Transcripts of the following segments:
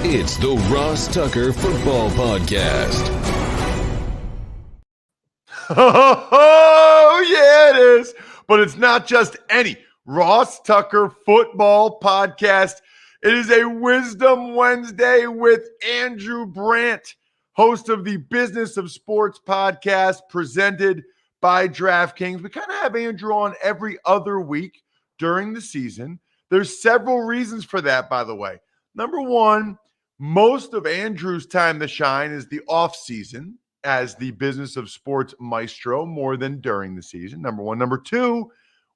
It's the Ross Tucker Football Podcast. Oh, yeah, it is. But it's not just any Ross Tucker Football Podcast. It is a Wisdom Wednesday with Andrew Brandt, host of the Business of Sports podcast presented by DraftKings. We kind of have Andrew on every other week during the season. There's several reasons for that, by the way. Number one, most of Andrew's time to shine is the off season as the Business of Sports maestro more than during the season. Number one. Number two,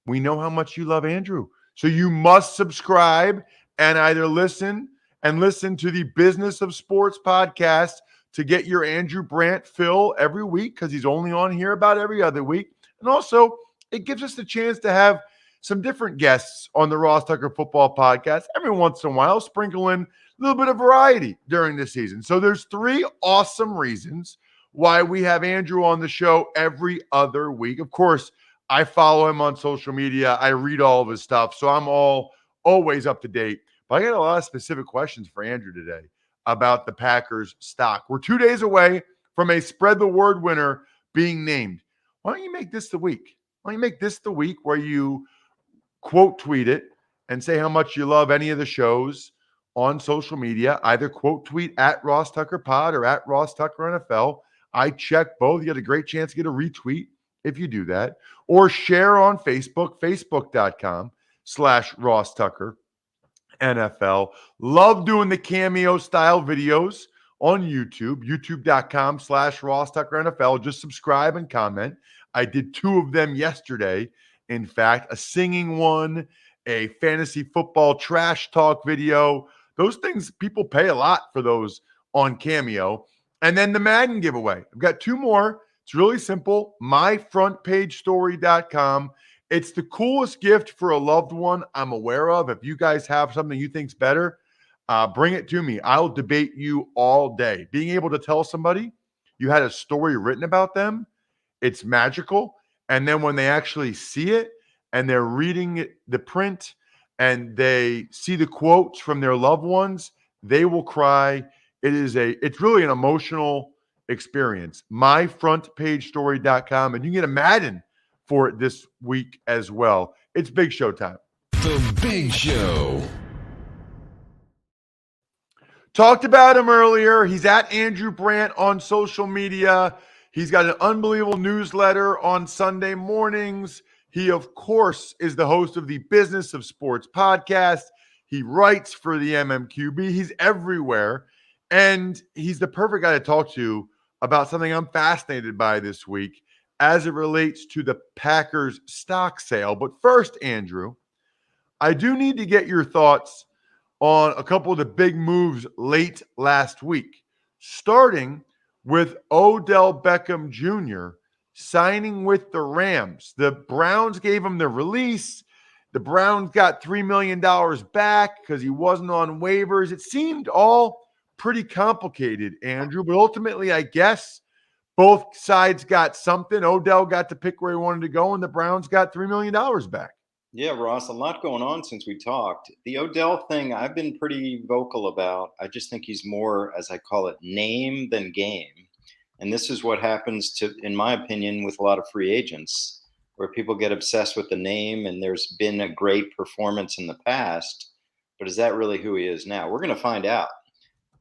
we know how much you love Andrew. So you must subscribe and either listen to the Business of Sports podcast to get your Andrew Brandt fill every week, because he's only on here about every other week. And also, it gives us the chance to have some different guests on the Ross Tucker Football Podcast every once in a while, sprinkle in a little bit of variety during the season. So there's three awesome reasons why we have Andrew on the show every other week. Of course, I follow him on social media. I read all of his stuff, so I'm always up to date. But I got a lot of specific questions for Andrew today about the Packers stock. We're 2 days away from a Spread the Word winner being named. Why don't you make this the week? Why don't you make this the week where you quote tweet it and say how much you love any of the shows on social media? Either quote tweet at Ross Tucker Pod or at Ross Tucker NFL. I check both. You get a great chance to get a retweet if you do that. Or share on Facebook, facebook.com/Ross Tucker NFL. Love doing the cameo style videos on YouTube, youtube.com/Ross Tucker NFL. Just subscribe and comment. I did 2 of them yesterday. In fact, a singing one, a fantasy football trash talk video. Those things, people pay a lot for those on Cameo. And then the Madden giveaway. I've got 2 more. It's really simple. myfrontpagestory.com. It's the coolest gift for a loved one I'm aware of. If you guys have something you think's better, bring it to me. I'll debate you all day. Being able to tell somebody you had a story written about them, it's magical. And then when they actually see it and they're reading the print and they see the quotes from their loved ones, they will cry. It's really an emotional experience. myfrontpagestory.com. And you can get a Madden for it this week as well. It's Big Show time. The Big Show. Talked about him earlier. He's at Andrew Brandt on social media. He's got an unbelievable newsletter on Sunday mornings. He, of course, is the host of the Business of Sports podcast. He writes for the MMQB. He's everywhere. And he's the perfect guy to talk to about something I'm fascinated by this week as it relates to the Packers stock sale. But first, Andrew, I do need to get your thoughts on a couple of the big moves late last week, starting with Odell Beckham Jr. signing with the Rams. The Browns gave him the release. The Browns got $3 million back because he wasn't on waivers. It seemed all pretty complicated, Andrew, but ultimately, I guess both sides got something. Odell got to pick where he wanted to go, and the Browns got $3 million back. Yeah, Ross, a lot going on since we talked. The Odell thing, I've been pretty vocal about. I just think he's more, as I call it, name than game. And this is what happens in my opinion, with a lot of free agents, where people get obsessed with the name and there's been a great performance in the past. But is that really who he is now? We're going to find out.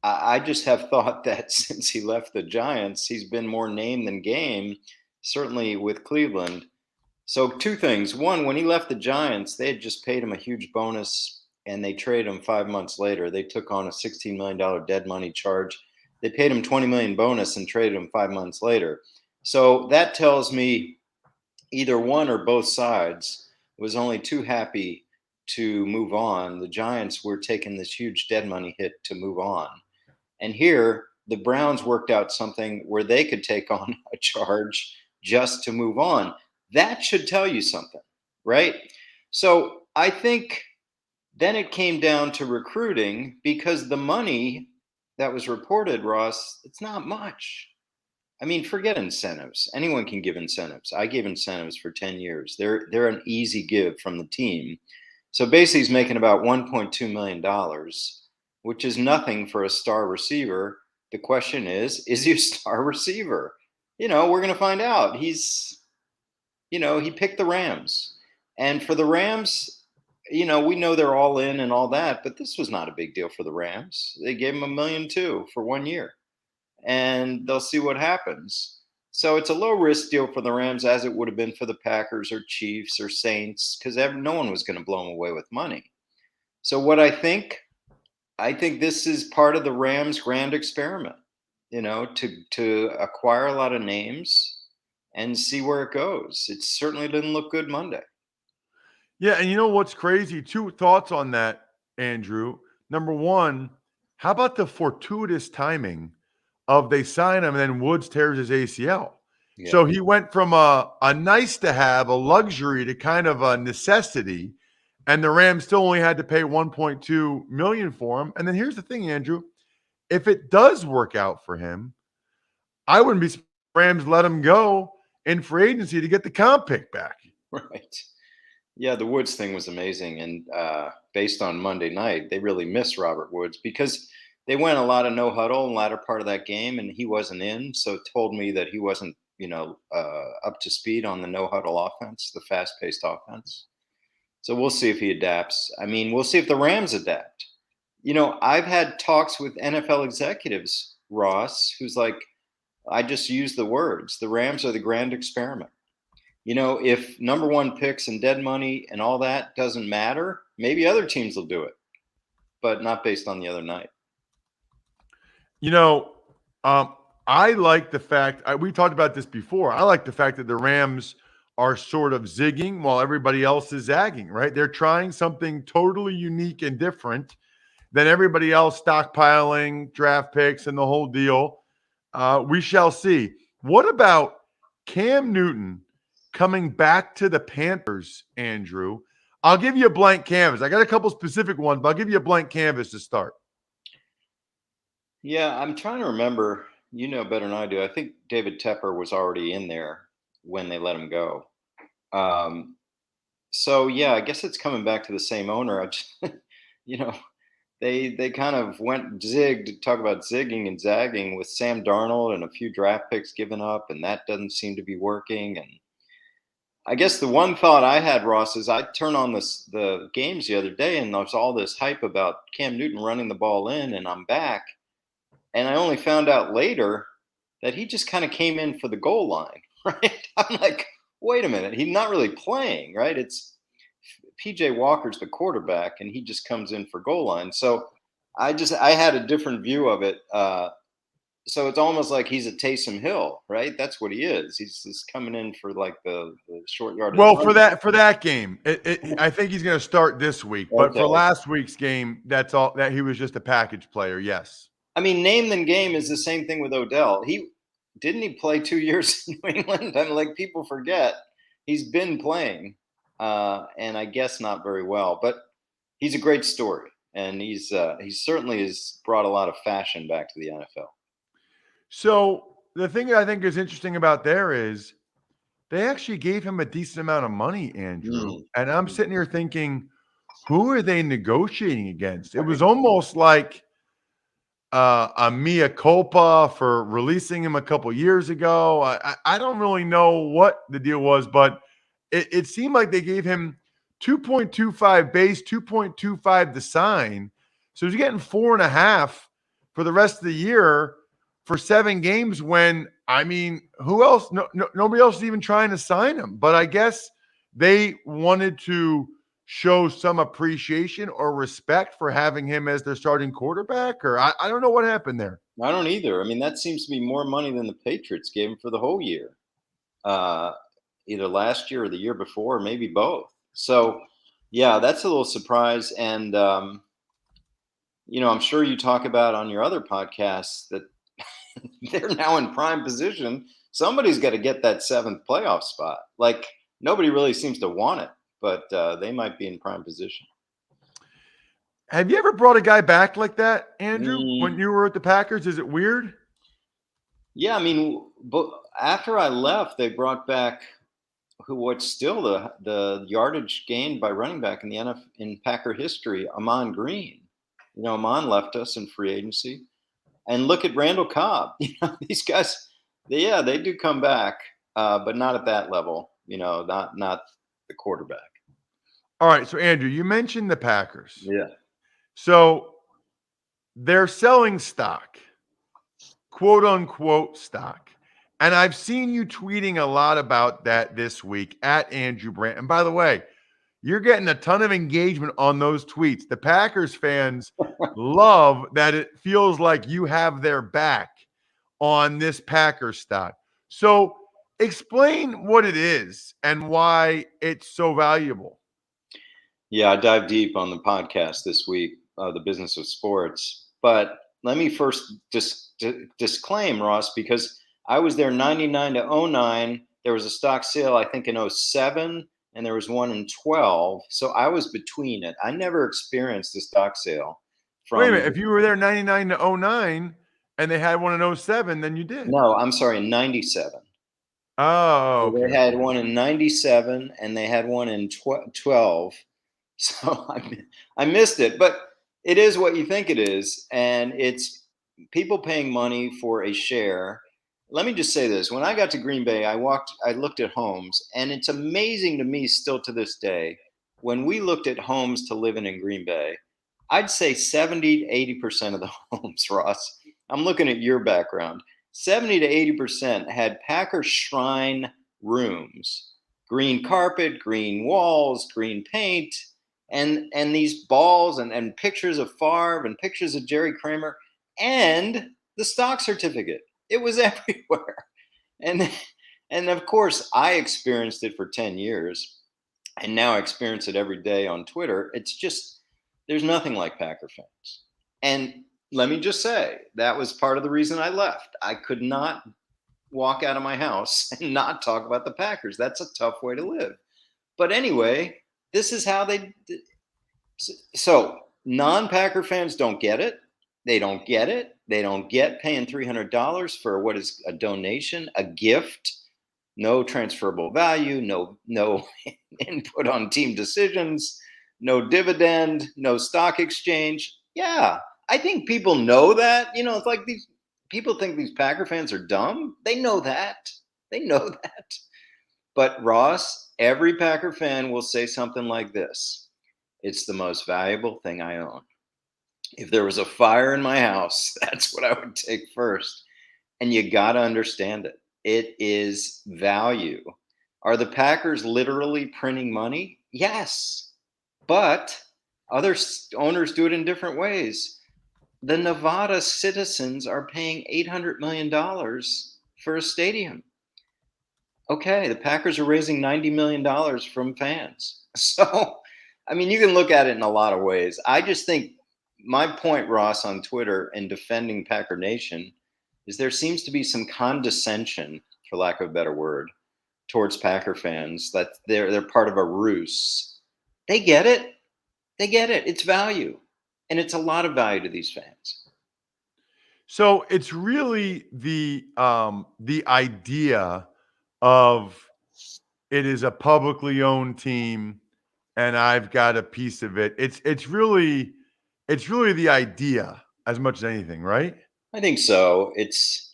I just have thought that since he left the Giants, he's been more name than game, certainly with Cleveland. So 2 things. One, when he left the Giants, they had just paid him a huge bonus and they traded him 5 months later. They took on a $16 million dead money charge. They paid him $20 million bonus and traded him 5 months later. So that tells me either one or both sides was only too happy to move on. The Giants were taking this huge dead money hit to move on. And here, the Browns worked out something where they could take on a charge just to move on. That should tell you something, right? So I think then it came down to recruiting, because the money that was reported, Ross, it's not much. I mean, forget incentives. Anyone can give incentives. I gave incentives for 10 years. They're an easy give from the team. So basically he's making about $1.2 million. which is nothing for a star receiver. The question is he a star receiver? We're going to find out. He picked the Rams. And for the Rams, we know they're all in and all that, but this was not a big deal for the Rams. They gave him $1 million too for 1 year, and they'll see what happens. So it's a low risk deal for the Rams, as it would have been for the Packers or Chiefs or Saints, because no one was going to blow them away with money. So what I think this is part of the Rams' grand experiment, to acquire a lot of names and see where it goes. It certainly didn't look good Monday. Yeah, and you know what's crazy? 2 thoughts on that, Andrew. Number one, how about the fortuitous timing of they sign him and then Woods tears his ACL? Yeah. So he went from a nice to have, a luxury, to kind of a necessity, and the Rams still only had to pay $1.2 million for him. And then here's the thing, Andrew. If it does work out for him, I wouldn't be surprised if the Rams let him go in free agency to get the comp pick back. Right. Yeah, the Woods thing was amazing. And based on Monday night, they really miss Robert Woods because they went a lot of no huddle in the latter part of that game, and he wasn't in. So it told me that he wasn't, up to speed on the no huddle offense, the fast paced offense. So we'll see if he adapts. I mean, we'll see if the Rams adapt. I've had talks with NFL executives, Ross, who's like, I just use the words. The Rams are the grand experiment. If number 1 picks and dead money and all that doesn't matter, maybe other teams will do it, but not based on the other night. I like the fact, we talked about this before. I like the fact that the Rams are sort of zigging while everybody else is zagging, right? They're trying something totally unique and different than everybody else, stockpiling draft picks and the whole deal. We shall see. What about Cam Newton coming back to the Panthers, Andrew? I'll give you a blank canvas. I got a couple specific ones, but I'll give you a blank canvas to start. Yeah, I'm trying to remember. You know better than I do. I think David Tepper was already in there when they let him go. So yeah, I guess it's coming back to the same owner. I just, they kind of went zigged, talk about zigging and zagging with Sam Darnold and a few draft picks given up, and that doesn't seem to be working. And I guess the one thought I had, Ross, is I turned on the games the other day, and there's all this hype about Cam Newton running the ball in, and I'm back. And I only found out later that he just kind of came in for the goal line, right? I'm like, wait a minute, he's not really playing, right? It's PJ Walker's the quarterback, and he just comes in for goal line. So I had a different view of it. So it's almost like he's a Taysom Hill, right? That's what he is. He's just coming in for like the short yardage. Well, for that game, I think he's going to start this week. But for last week's game, that's all. That he was just a package player. Yes. I mean, name than game is the same thing with Odell. He play 2 years in New England. I mean, like people forget he's been playing, and I guess not very well. But he's a great story, and he certainly has brought a lot of fashion back to the NFL. So the thing that I think is interesting about there is they actually gave him a decent amount of money, Andrew. And I'm sitting here thinking, who are they negotiating against? It was almost like a mea culpa for releasing him a couple years ago. I don't really know what the deal was, but it seemed like they gave him 2.25 base, 2.25 to sign. So he's getting 4.5 for the rest of the year for 7 games when, I mean, who else? Nobody else is even trying to sign him. But I guess they wanted to show some appreciation or respect for having him as their starting quarterback, or I don't know what happened there. I don't either. I mean, that seems to be more money than the Patriots gave him for the whole year, either last year or the year before, or maybe both. So, yeah, that's a little surprise. And, I'm sure you talk about on your other podcasts that they're now in prime position. Somebody's got to get that 7th playoff spot. Like, nobody really seems to want it, but they might be in prime position. Have you ever brought a guy back like that, Andrew, when you were at the Packers? Is it weird? Yeah, I mean, but after I left, they brought back what's still the yardage gained by running back in the NFL in Packer history, Amon Green. Amon left us in free agency. And look at Randall Cobb. These guys, they do come back, but not at that level. Not the quarterback. All right. So, Andrew, you mentioned the Packers. Yeah. So they're selling stock, quote unquote stock. And I've seen you tweeting a lot about that this week at Andrew Brandt. And by the way, you're getting a ton of engagement on those tweets. The Packers fans love that it feels like you have their back on this Packers stock. So explain what it is and why it's so valuable. Yeah, I dive deep on the podcast this week, The Business of Sports. But let me first disclaim, Ross, because I was there 99 to 09. There was a stock sale, I think, in 07, and there was one in 12. So I was between it. I never experienced the stock sale. Wait a minute. If you were there 99 to 09 and they had one in 07, then you did. No, I'm sorry, 97. Oh, okay. So they had one in 97 and they had one in 12. So I missed it, but it is what you think it is. And it's people paying money for a share. Let me just say this. When I got to Green Bay, I looked at homes, and it's amazing to me still to this day, when we looked at homes to live in Green Bay, I'd say 70 to 80% of the homes, Ross, I'm looking at your background, 70 to 80% had Packer Shrine rooms, green carpet, green walls, green paint, and these balls and pictures of Favre and pictures of Jerry Kramer and the stock certificate. It was everywhere. And of course, I experienced it for 10 years, and now I experience it every day on Twitter. It's just, there's nothing like Packer fans. And let me just say, that was part of the reason I left. I could not walk out of my house and not talk about the Packers. That's a tough way to live. But anyway, this is how they. So non-Packer fans don't get it. They don't get it. They don't get paying $300 for what is a donation, a gift, no transferable value, no input on team decisions, no dividend, no stock exchange. Yeah, I think people know that. It's like these people think these Packer fans are dumb. They know that. They know that. But Ross, every Packer fan will say something like this: it's the most valuable thing I own. If there was a fire in my house, that's what I would take first. And you got to understand it. It is value. Are the Packers literally printing money? Yes. But other owners do it in different ways. The Nevada citizens are paying $800 million for a stadium. Okay, the Packers are raising $90 million from fans. So, I mean, you can look at it in a lot of ways. I just think my point, Ross, on Twitter in defending Packer Nation is there seems to be some condescension, for lack of a better word, towards Packer fans, that they're part of a ruse. They get it. They get it. It's value. And it's a lot of value to these fans. So it's really the idea of it is a publicly owned team and I've got a piece of it. It's really the idea as much as anything, right? I think so. It's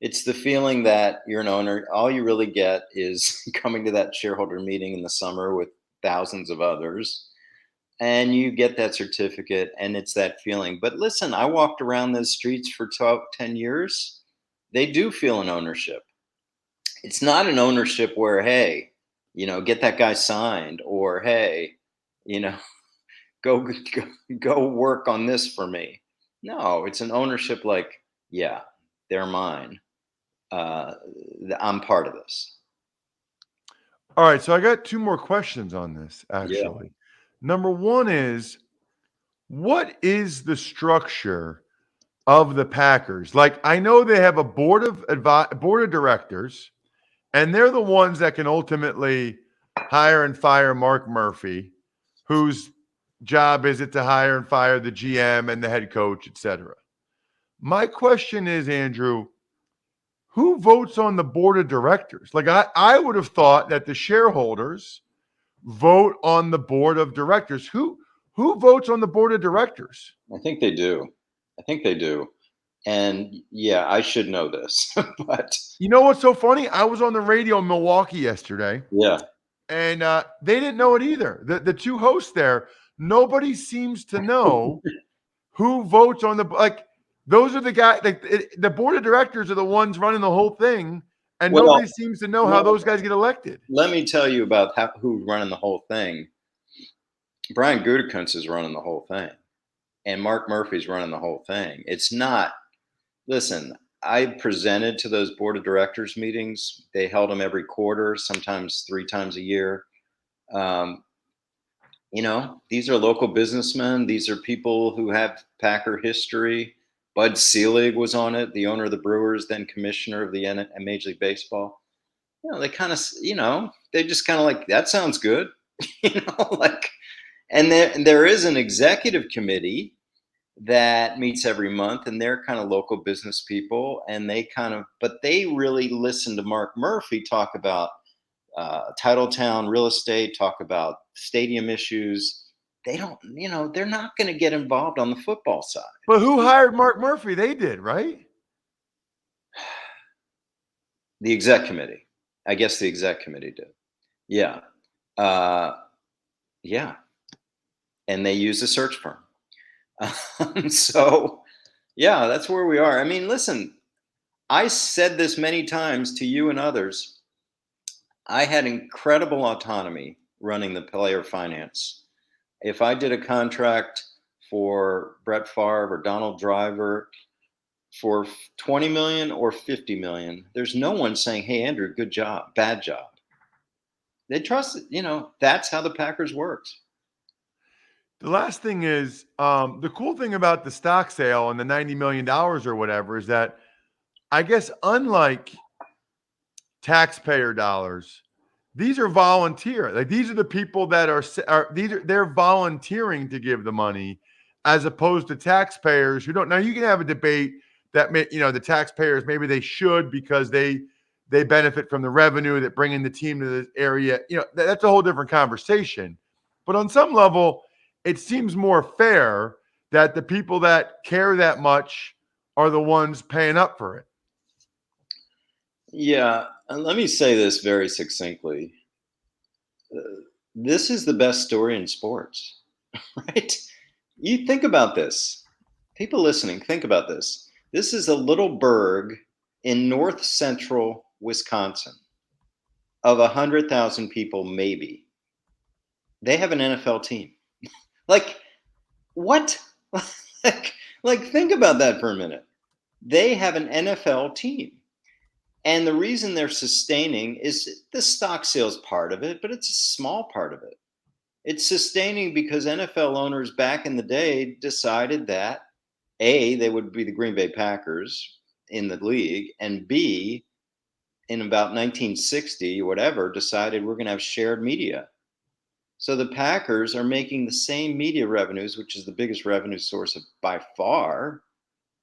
the feeling that you're an owner. All you really get is coming to that shareholder meeting in the summer with thousands of others, and you get that certificate, and it's that feeling. But listen, I walked around those streets for 10 years. They do feel an ownership. It's not an ownership where, hey, get that guy signed, or hey, go work on this for me. No, it's an ownership like, yeah, they're mine. I'm part of this. All right, so I got two more questions on this, actually. Yeah. Number one is, what is the structure of the Packers? Like, I know they have a board of directors, and they're the ones that can ultimately hire and fire Mark Murphy, whose job is it to hire and fire the GM and the head coach, et cetera. My question is, Andrew, who votes on the board of directors? Like, I would have thought that the shareholders vote on the board of directors. Who Who votes on the board of directors? I think they do. I think they do. And yeah, I should know this, but You know what's so funny? I was on the radio in Milwaukee yesterday, yeah. and they didn't know it either. The two hosts there, nobody seems to know who votes on the like. Those are the guys. The board of directors are the ones running the whole thing, and nobody Well, seems to know how those guys get elected. let me tell you about who's running the whole thing. Brian Gutekunst is running the whole thing, and Mark Murphy's running the whole thing. It's not. Listen, I presented to those board of directors meetings. They held them every quarter, sometimes 3 times a year. Um, these are local businessmen. These are people who have Packer history. Bud Selig was on it, the owner of the Brewers, then commissioner of the Major League Baseball. They kind of, they just kind of like, that sounds good, like, and there is an executive committee that meets every month, and they're kind of local business people, and but they really listen to Mark Murphy talk about Titletown real estate, talk about stadium issues. They don't, they're not going to get involved on the football side. But who hired Mark Murphy? They did, right? The exec committee. I guess the exec committee did. Yeah. Yeah. And they use a search firm. So, yeah, that's where we are. I mean, listen, I said this many times to you and others. I had incredible autonomy running the player finance. If I did a contract for Brett Favre or Donald Driver for 20 million or 50 million, there's no one saying, "Hey, Andrew, good job, bad job." They trust it. That's how the Packers works. The last thing is the cool thing about the stock sale and the $90 million or whatever is that I guess unlike taxpayer dollars, these are volunteer. Like these are the people that they're volunteering to give the money, as opposed to taxpayers who don't. Now you can have a debate that the taxpayers maybe they should because they benefit from the revenue that bringing the team to this area. That's a whole different conversation. But on some level, it seems more fair that the people that care that much are the ones paying up for it. Yeah, and let me say this very succinctly. This is the best story in sports, right? You think about this. People listening, think about this. This is a little burg in north central Wisconsin of 100,000 people, maybe. They have an NFL team. Like, what? like, think about that for a minute. They have an NFL team. And the reason they're sustaining is the stock sales part of it, but it's a small part of it. It's sustaining because NFL owners back in the day decided that A, they would be the Green Bay Packers in the league, and B, in about 1960 or whatever, decided we're going to have shared media. So the Packers are making the same media revenues, which is the biggest revenue source by far,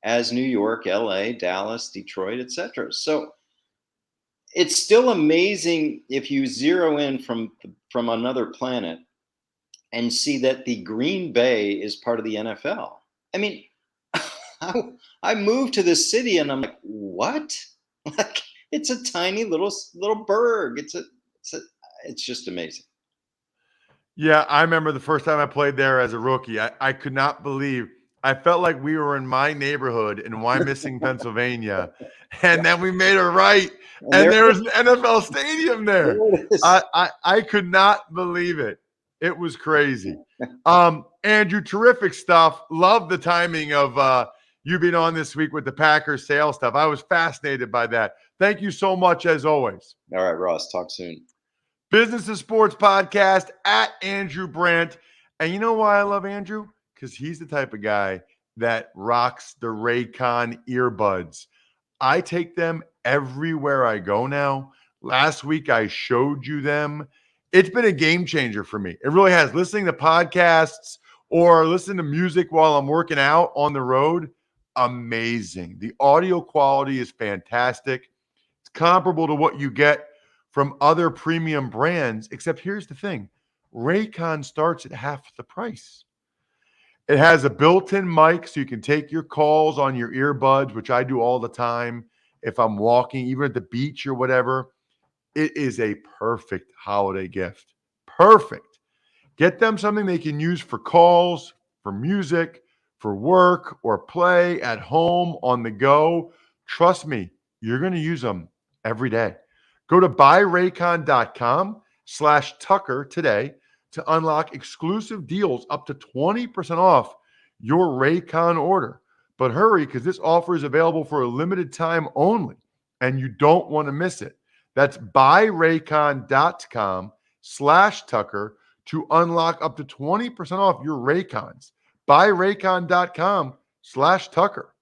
as New York, LA, Dallas, Detroit, etc. So it's still amazing if you zero in from another planet and see that the Green Bay is part of the NFL. I mean, I moved to this city and I'm like, what? Like, it's a tiny little burg. It's just amazing. Yeah, I remember the first time I played there as a rookie. I could not believe. I felt like we were in my neighborhood in Wyomissing, Pennsylvania, and then we made a right, and there was an NFL stadium there. I could not believe it. It was crazy. Andrew, terrific stuff. Love the timing of you being on this week with the Packers sales stuff. I was fascinated by that. Thank you so much, as always. All right, Ross. Talk soon. Business and Sports Podcast at Andrew Brandt. And you know why I love Andrew? Because he's the type of guy that rocks the Raycon earbuds. I take them everywhere I go now. Last week, I showed you them. It's been a game changer for me. It really has. Listening to podcasts or listening to music while I'm working out on the road, amazing. The audio quality is fantastic. It's comparable to what you get from other premium brands, except here's the thing. Raycon starts at half the price. It has a built-in mic so you can take your calls on your earbuds, which I do all the time if I'm walking, even at the beach or whatever. It is a perfect holiday gift. Perfect. Get them something they can use for calls, for music, for work, or play at home on the go. Trust me, you're going to use them every day. Go to buyraycon.com/Tucker today to unlock exclusive deals up to 20% off your Raycon order. But hurry, because this offer is available for a limited time only, and you don't want to miss it. That's buyraycon.com/Tucker to unlock up to 20% off your Raycons. Buyraycon.com/Tucker.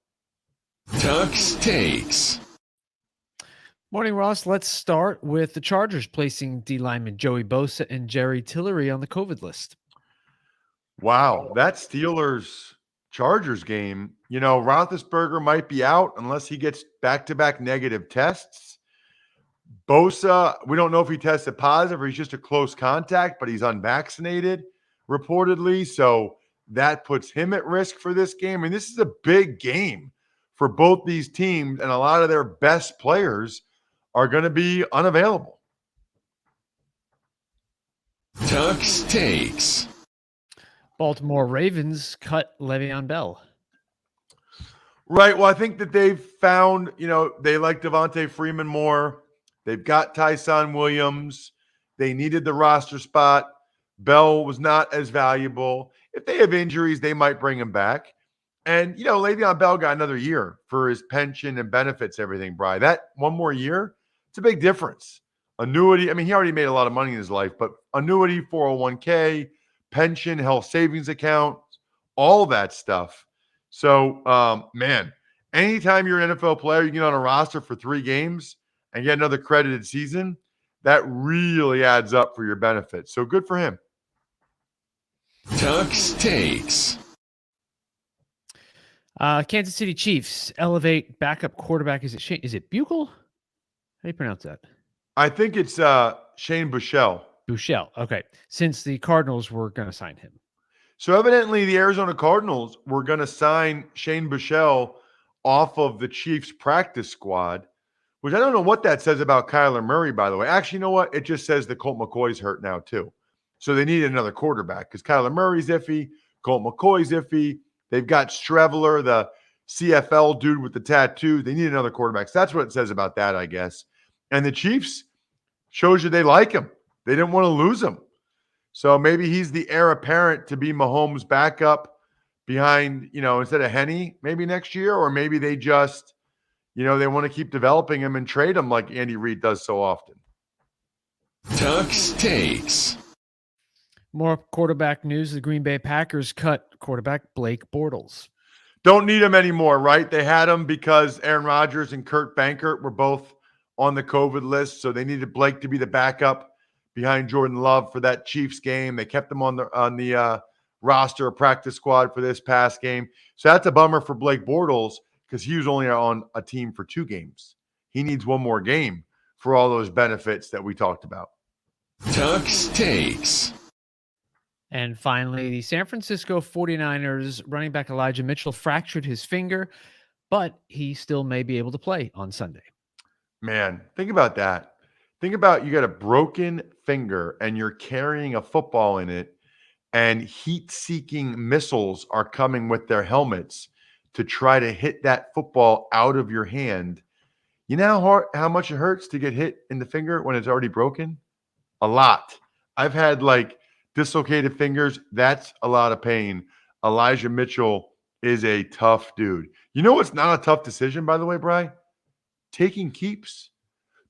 Tuck's Takes. Morning, Ross. Let's start with the Chargers placing D lineman Joey Bosa and Jerry Tillery on the COVID list. Wow, that Steelers-Chargers game, Roethlisberger might be out unless he gets back-to-back negative tests. Bosa, we don't know if he tested positive or he's just a close contact, but he's unvaccinated, reportedly. So that puts him at risk for this game. And this is a big game for both these teams, and a lot of their best players are going to be unavailable. Tuck's Takes. Baltimore Ravens cut Le'Veon Bell. Right. Well, I think that they've found, they like Devontae Freeman more. They've got Tyson Williams. They needed the roster spot. Bell was not as valuable. If they have injuries, they might bring him back. And, Le'Veon Bell got another year for his pension and benefits, everything, Bri. That one more year, it's a big difference. Annuity, he already made a lot of money in his life, but annuity, 401k, pension, health savings account, all that stuff. So, anytime you're an NFL player, you get on a roster for 3 games and get another credited season, that really adds up for your benefits. So good for him. Tuck's Takes. Kansas City Chiefs elevate backup quarterback. Is it Buechel? How do you pronounce that? I think it's Shane Buechele. Buechele. Okay. Since the Cardinals were going to sign him. So evidently the Arizona Cardinals were going to sign Shane Buechele off of the Chiefs practice squad, which I don't know what that says about Kyler Murray, by the way. Actually, you know what? It just says that Colt McCoy's hurt now too. So they need another quarterback because Kyler Murray's iffy, Colt McCoy's iffy. They've got Streveler, the CFL dude with the tattoo. They need another quarterback. So that's what it says about that, I guess. And the Chiefs shows you they like him. They didn't want to lose him. So maybe he's the heir apparent to be Mahomes' backup behind, instead of Henny maybe next year, or maybe they just, they want to keep developing him and trade him like Andy Reid does so often. Tuck's Takes. More quarterback news. The Green Bay Packers cut quarterback Blake Bortles. Don't need him anymore, right? They had him because Aaron Rodgers and Kurt Bankert were both on the COVID list, so they needed Blake to be the backup behind Jordan Love for that Chiefs game. They kept him on the roster, practice squad for this past game. So that's a bummer for Blake Bortles because he was only on a team for 2 games. He needs one more game for all those benefits that we talked about. Tuck's Takes. And finally, the San Francisco 49ers running back Elijah Mitchell fractured his finger, but he still may be able to play on Sunday. Man, think about that. Think about you got a broken finger and you're carrying a football in it, and heat-seeking missiles are coming with their helmets to try to hit that football out of your hand. You know how much it hurts to get hit in the finger when it's already broken? A lot. I've had dislocated fingers. That's a lot of pain. Elijah Mitchell is a tough dude. You know what's not a tough decision, by the way, Bri? Taking keeps.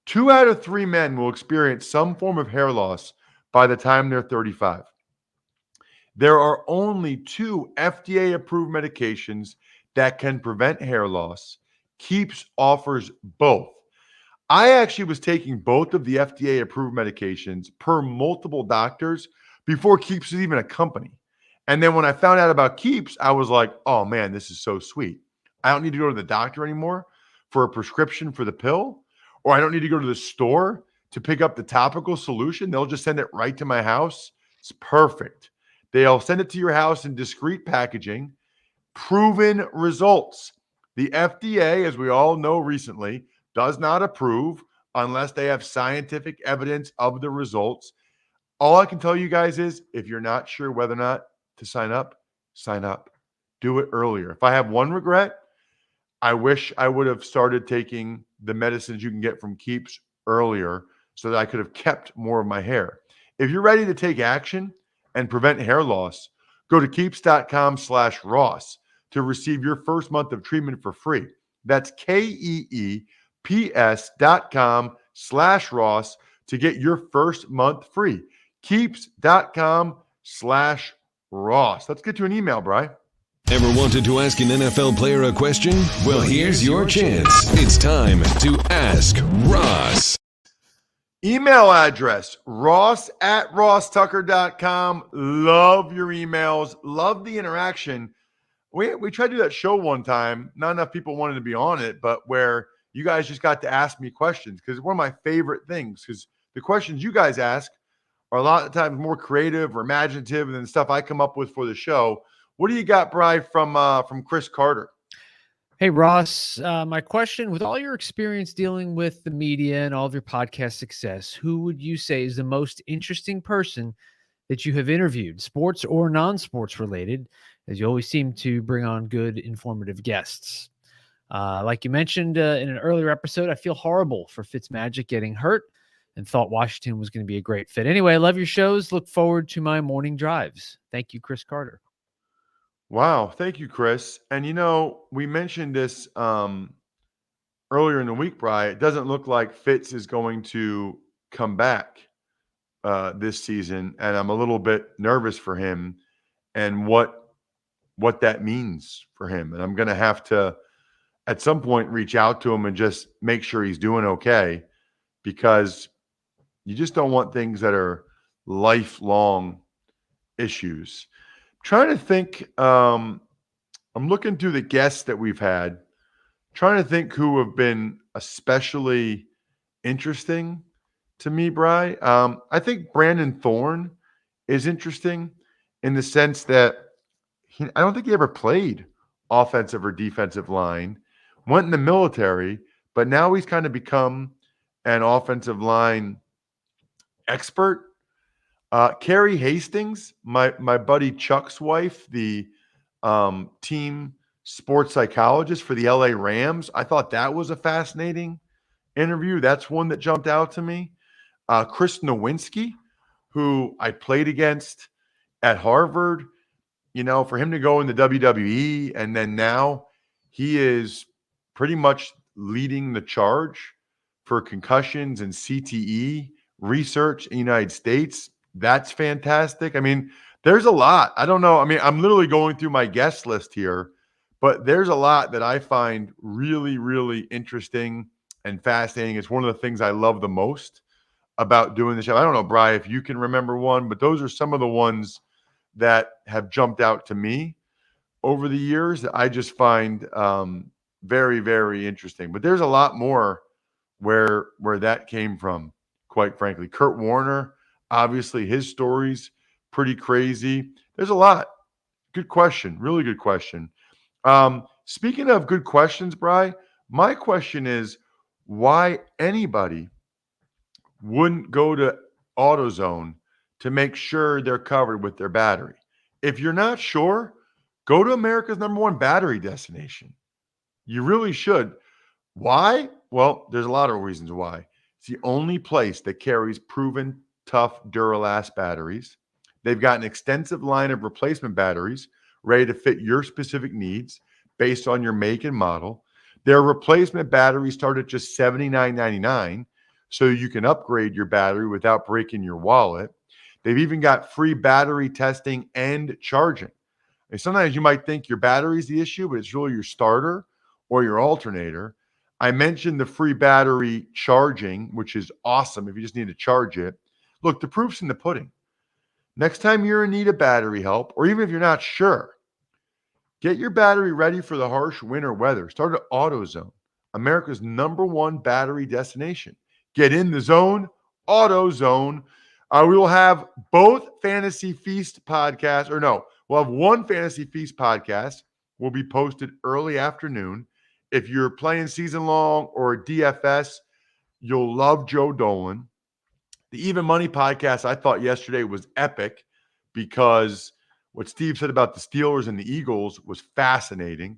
2 out of 3 men will experience some form of hair loss by the time they're 35. There are only 2 FDA-approved medications that can prevent hair loss. Keeps offers both. I actually was taking both of the FDA-approved medications per multiple doctors before Keeps was even a company. And then when I found out about Keeps, I was like, oh man, this is so sweet. I don't need to go to the doctor anymore for a prescription for the pill, or I don't need to go to the store to pick up the topical solution. They'll just send it right to my house. It's perfect. They'll send it to your house in discreet packaging. Proven results. The FDA, as we all know recently, does not approve unless they have scientific evidence of the results. All I can tell you guys is if you're not sure whether or not to sign up, sign up. Do it earlier. If I have one regret, I wish I would have started taking the medicines you can get from Keeps earlier so that I could have kept more of my hair. If you're ready to take action and prevent hair loss, go to keeps.com/Ross to receive your first month of treatment for free. That's KEEPS.com/Ross to get your first month free. Keeps.com/Ross. Let's get to an email, Bri. Ever wanted to ask an NFL player a question? Well, here's your chance. It's time to Ask Ross. Email address, ross@rosstucker.com. Love your emails. Love the interaction. We tried to do that show one time. Not enough people wanted to be on it, but where you guys just got to ask me questions because it's one of my favorite things because the questions you guys ask are a lot of times more creative or imaginative than stuff I come up with for the show. What do you got, Bri, from Chris Carter? Hey, Ross, my question, with all your experience dealing with the media and all of your podcast success, who would you say is the most interesting person that you have interviewed, sports or non-sports related, as you always seem to bring on good, informative guests? Like you mentioned in an earlier episode, I feel horrible for Fitzmagic getting hurt and thought Washington was going to be a great fit. Anyway, I love your shows. Look forward to my morning drives. Thank you, Chris Carter. Wow. Thank you, Chris. And, we mentioned this earlier in the week, Bri. It doesn't look like Fitz is going to come back this season. And I'm a little bit nervous for him and what that means for him. And I'm going to have to, at some point, reach out to him and just make sure he's doing okay because you just don't want things that are lifelong issues. Trying to think, I'm looking through the guests that we've had, trying to think who have been especially interesting to me, Bri. I think Brandon Thorne is interesting in the sense that I don't think he ever played offensive or defensive line, went in the military, but now he's kind of become an offensive line expert. Carrie Hastings, my buddy Chuck's wife, the team sports psychologist for the LA Rams. I thought that was a fascinating interview. That's one that jumped out to me. Chris Nowinski, who I played against at Harvard, for him to go in the WWE and then now he is pretty much leading the charge for concussions and CTE research in the United States. That's fantastic. I mean, there's a lot. I don't know. I mean, I'm literally going through my guest list here, but there's a lot that I find really, really interesting and fascinating. It's one of the things I love the most about doing the show. I don't know, Bri, if you can remember one, but those are some of the ones that have jumped out to me over the years that I just find very, very interesting. But there's a lot more where that came from, quite frankly. Kurt Warner, obviously his story's pretty crazy. There's a lot. Good question. Really good question. Speaking of good questions, Bri, my question is why anybody wouldn't go to AutoZone to make sure they're covered with their battery. If you're not sure, go to America's #1 battery destination. You really should. Why? Well, there's a lot of reasons why. It's the only place that carries proven tough Duralast batteries. They've got an extensive line of replacement batteries ready to fit your specific needs based on your make and model. Their replacement batteries start at just $79.99, so you can upgrade your battery without breaking your wallet. They've even got free battery testing and charging. And sometimes you might think your battery is the issue, but it's really your starter or your alternator. I mentioned the free battery charging, which is awesome if you just need to charge it. Look, the proof's in the pudding. Next time you're in need of battery help, or even if you're not sure, get your battery ready for the harsh winter weather. Start at AutoZone, America's #1 battery destination. Get in the zone, AutoZone. We will have both Fantasy Feast podcasts, we'll have one Fantasy Feast podcast will be posted early afternoon. If you're playing season long or DFS, you'll love Joe Dolan. The Even Money podcast I thought yesterday was epic because what Steve said about the Steelers and the Eagles was fascinating.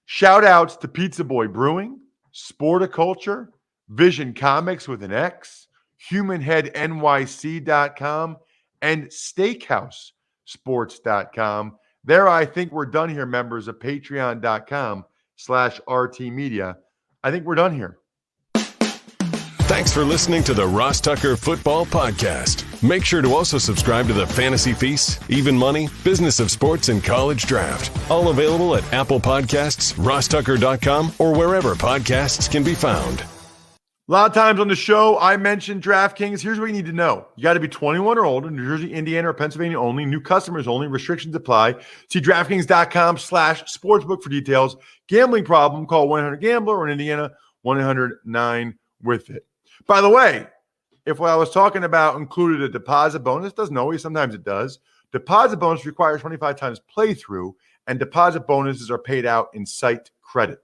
Shout outs to Pizza Boy Brewing, Sporticulture, Vision Comics with an X, HumanHeadNYC.com, and SteakhouseSports.com. There, I think we're done here, members of Patreon.com/RT Media. I think we're done here. Thanks for listening to the Ross Tucker Football Podcast. Make sure to also subscribe to the Fantasy Feast, Even Money, Business of Sports, and College Draft. All available at Apple Podcasts, RossTucker.com, or wherever podcasts can be found. A lot of times on the show, I mentioned DraftKings. Here's what you need to know. You got to be 21 or older, New Jersey, Indiana, or Pennsylvania only. New customers only. Restrictions apply. See DraftKings.com/sportsbook for details. Gambling problem, call 1-800-GAMBLER, or in Indiana, 1-800-9-WITH-IT. By the way, if what I was talking about included a deposit bonus, doesn't always, sometimes it does. Deposit bonus requires 25 times playthrough, and deposit bonuses are paid out in site credit.